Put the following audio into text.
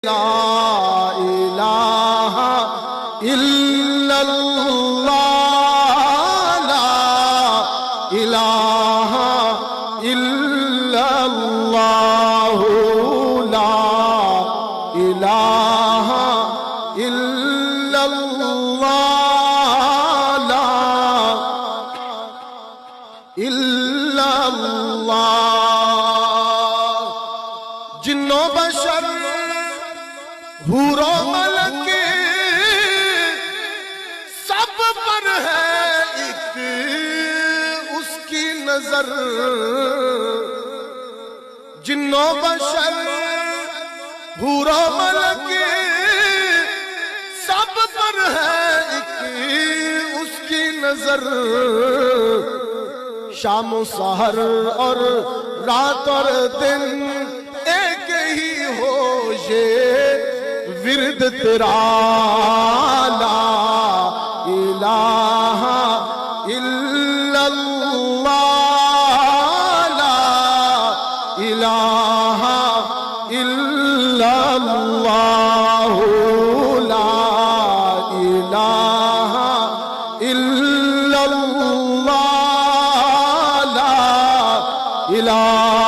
لا الہ الا اللہ لا الہ الا اللہ لا الہ الا اللہ لا الا اللہ جنوں بشر حور و ملک سب پر ہے ایک اس کی نظر جنوں بشر حور و ملک سب پر ہے ایک اس کی نظر شام و سحر اور رات اور دن ایک ہی ہو یہ ورد تیرا لا الہ الا اللہ لا الہ الا اللہ لا الہ الا اللہ لا الہ